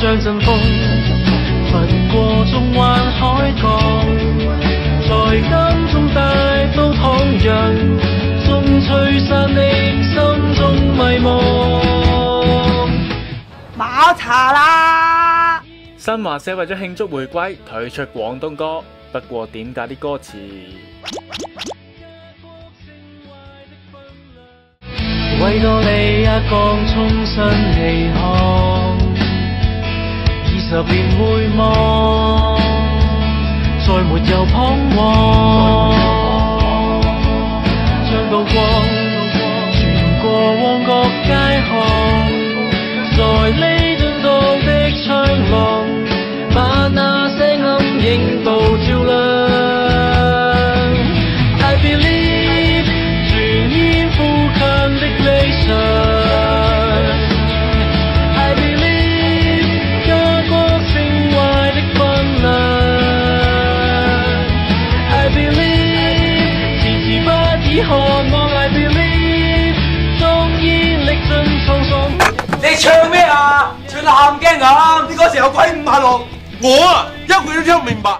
像陣風，拂過縱橫海角，在間中帶到唐人，縱吹散你心中迷惘。冇茶啦！新華社為咗慶祝回歸推出廣東歌，不過點解啲歌詞？維多利亞港重新離航，20年回望，再沒有彷徨。將刀光穿過旺角街巷，在彌敦道的長廊，把那些暗影都照亮。I believe 全面富強的理想。I believe 家國情懷的分量。I believe 遲遲不已渴望。I believe 縱然歷盡滄桑。你唱咩啊？唱到喊驚咁，啲歌詞有鬼五馬六，我啊一句都聽唔明白。